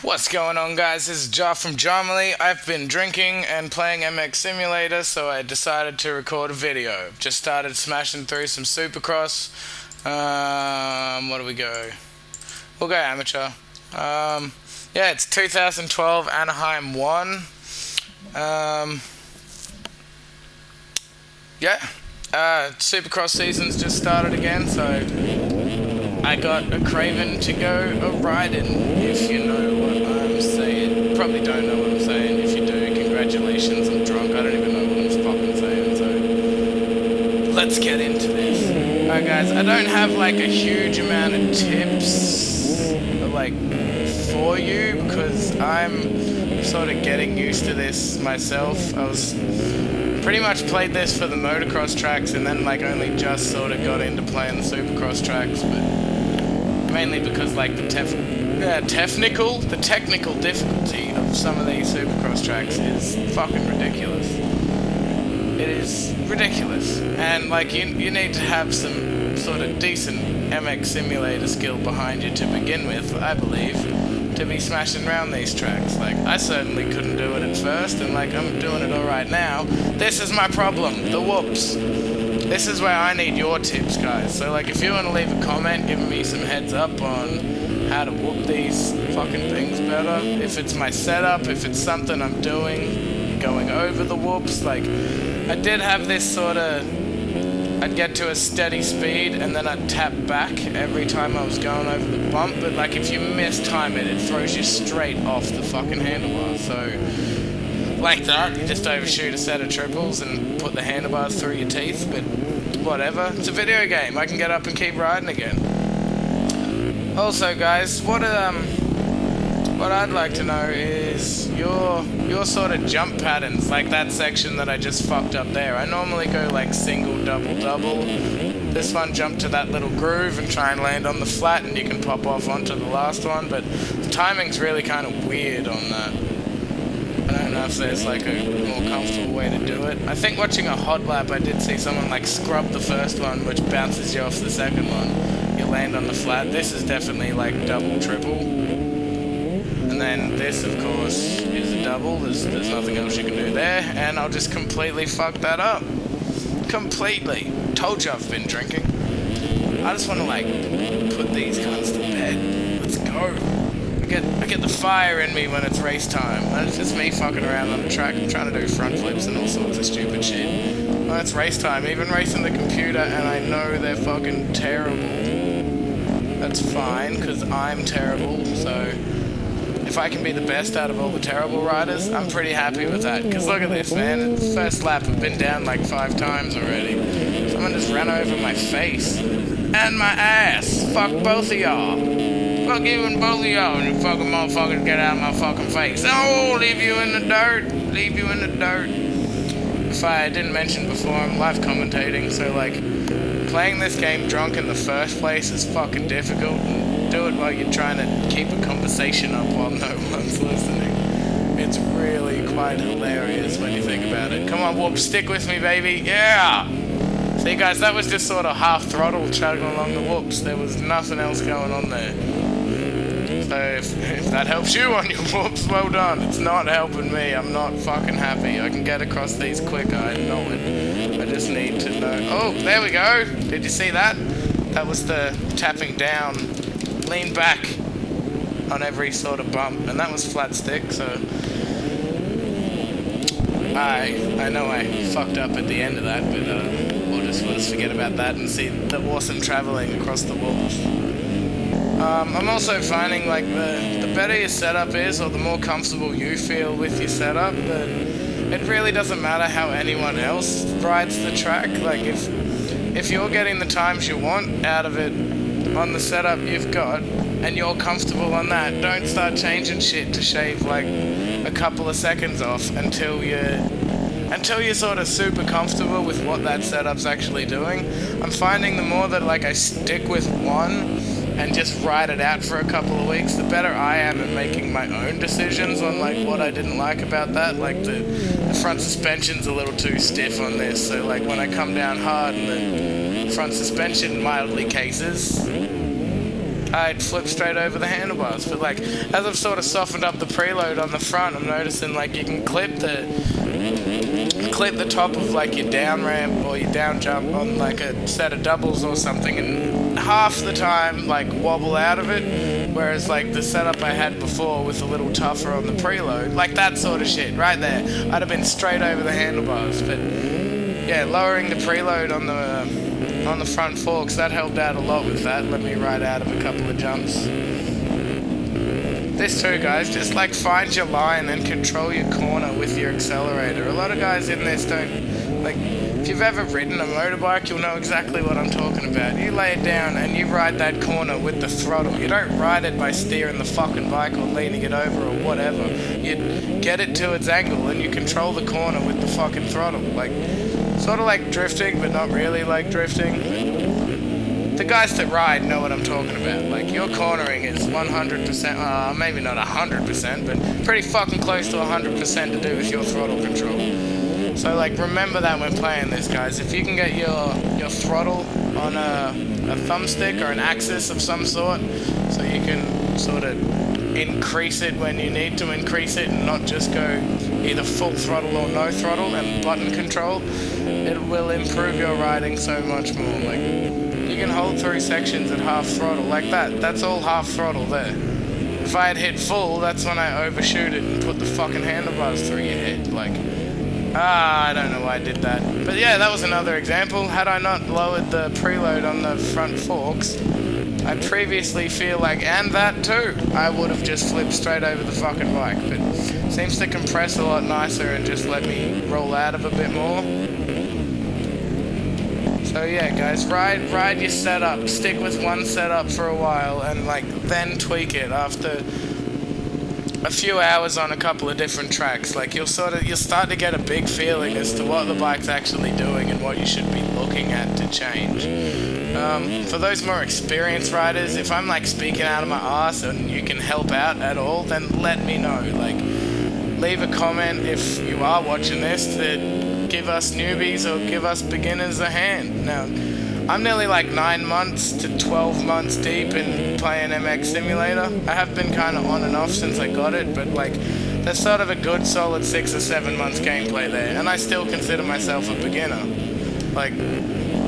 What's going on, guys? This is Jar from Jarmely. I've been drinking and playing MX Simulator, so I decided to record a video. Just started smashing through some Supercross. What do we go? We'll go amateur. Yeah, it's 2012 Anaheim 1. Yeah, Supercross season's just started again, so I got a craving to go a riding, if you know what I'm saying. Probably don't know what I'm saying. If you do, congratulations, I'm drunk. I don't even know what I'm fucking saying, so let's get into this. Alright guys, I don't have like a huge amount of tips like for you because I'm sort of getting used to this myself. I was pretty much played this for the motocross tracks and then like only just sort of got into playing the supercross tracks, but mainly because like the technical difficulty of some of these supercross tracks is fucking ridiculous. It is ridiculous, and like you need to have some sort of decent MX Simulator skill behind you to begin with, I believe, to be smashing around these tracks. Like, I certainly couldn't do it at first, and like, I'm doing it alright now. This is my problem, the whoops. This is where I need your tips, guys. So like, if you want to leave a comment giving me some heads up on how to whoop these fucking things better, if it's my setup, if it's something I'm doing, going over the whoops, like, I did have this sort of, I'd get to a steady speed and then I'd tap back every time I was going over the bump, but like if you mistime it, it throws you straight off the fucking handlebar. So like that, you just overshoot a set of triples and put the handlebars through your teeth, but whatever. It's a video game. I can get up and keep riding again. Also guys, what I'd like to know is your sort of jump patterns, like that section that I just fucked up there. I normally go like single, double, double. This one jumped to that little groove and try and land on the flat, and you can pop off onto the last one, but the timing's really kind of weird on that. I don't know if there's like a more comfortable way to do it. I think watching a hot lap, I did see someone like scrub the first one, which bounces you off the second one. You land on the flat. This is definitely like double, triple. And then this, of course, is a double. There's nothing else you can do there. And I'll just completely fuck that up. Completely. Told you I've been drinking. I just want to, like, put these cunts to bed. Let's go. I get the fire in me when it's race time. And it's just me fucking around on the track. I'm trying to do front flips and all sorts of stupid shit. When it's race time, even racing the computer, and I know they're fucking terrible. That's fine, because I'm terrible, so if I can be the best out of all the terrible riders, I'm pretty happy with that. Because look at this, man. First lap, I've been down like 5 times already. Someone just ran over my face. And my ass. Fuck both of y'all. Fuck you and both of y'all. And you fucking motherfuckers get out of my fucking face. Oh, leave you in the dirt. Leave you in the dirt. If I didn't mention before, I'm live commentating, so like, playing this game drunk in the first place is fucking difficult. Do it while you're trying to keep a conversation up while no one's listening. It's really quite hilarious when you think about it. Come on, Whoop, stick with me, baby. Yeah! See, guys, that was just sort of half throttle chugging along the whoops. There was nothing else going on there. So if that helps you on your whoops, well done. It's not helping me. I'm not fucking happy. I can get across these quicker. I know it. I just need to know. Oh, there we go. Did you see that? That was the tapping down. Lean back on every sort of bump, and that was flat stick, so I know I fucked up at the end of that, but we'll just forget about that and see the awesome traveling across the walls. I'm also finding like the better your setup is, or the more comfortable you feel with your setup, that it really doesn't matter how anyone else rides the track. Like if you're getting the times you want out of it on the setup you've got, and you're comfortable on that, don't start changing shit to shave like a couple of seconds off until you're sort of super comfortable with what that setup's actually doing. I'm finding the more that like I stick with one and just ride it out for a couple of weeks, the better I am at making my own decisions on like what I didn't like about that. Like the front suspension's a little too stiff on this, so like when I come down hard and the front suspension mildly cases, I'd flip straight over the handlebars. But like, as I've sort of softened up the preload on the front, I'm noticing like you can clip the top of like your down ramp or your down jump on like a set of doubles or something, and half the time like wobble out of it, whereas like the setup I had before was a little tougher on the preload, like that sort of shit right there, I'd have been straight over the handlebars. But yeah, lowering the preload on the front forks, that helped out a lot with that. Let me ride out of a couple of jumps. This too, guys, just like find your line and control your corner with your accelerator. A lot of guys in this don't, like, if you've ever ridden a motorbike, you'll know exactly what I'm talking about. You lay it down and you ride that corner with the throttle. You don't ride it by steering the fucking bike or leaning it over or whatever. You get it to its angle and you control the corner with the fucking throttle. Like, sort of like drifting, but not really like drifting. The guys that ride know what I'm talking about. Like, your cornering is 100%, maybe not 100%, but pretty fucking close to 100% to do with your throttle control. So, like, remember that when playing this, guys. If you can get your throttle on a thumbstick or an axis of some sort, so you can sort of increase it when you need to increase it and not just go either full throttle or no throttle and button control, it will improve your riding so much more. Like, you can hold through sections at half throttle like that. That's all half throttle there. If I had hit full, that's when I overshoot it and put the fucking handlebars through your head. Like, I don't know why I did that. But yeah, that was another example. Had I not lowered the preload on the front forks, I previously feel like, and that too, I would have just flipped straight over the fucking bike. But it seems to compress a lot nicer and just let me roll out of a bit more. So yeah, guys, ride your setup. Stick with one setup for a while, and like then tweak it after a few hours on a couple of different tracks. Like you'll start to get a big feeling as to what the bike's actually doing and what you should be looking at to change. For those more experienced riders, if I'm like speaking out of my ass and you can help out at all, then let me know. Like, leave a comment if you are watching this to give us newbies or give us beginners a hand. Now, I'm nearly like 9 months to 12 months deep in playing MX Simulator. I have been kind of on and off since I got it, but like, there's sort of a good solid 6 or 7 months gameplay there, and I still consider myself a beginner. Like,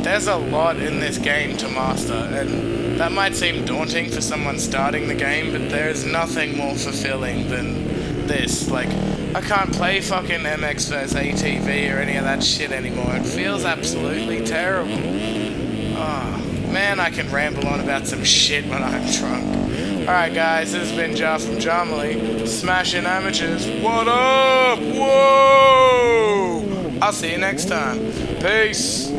there's a lot in this game to master, and that might seem daunting for someone starting the game, but there's nothing more fulfilling than this. Like, I can't play fucking MX vs ATV or any of that shit anymore. It feels absolutely terrible. Oh, man, I can ramble on about some shit when I'm drunk. Alright guys, this has been Jar from Jarmely, smashing amateurs. What up? Whoa! I'll see you next time. Peace!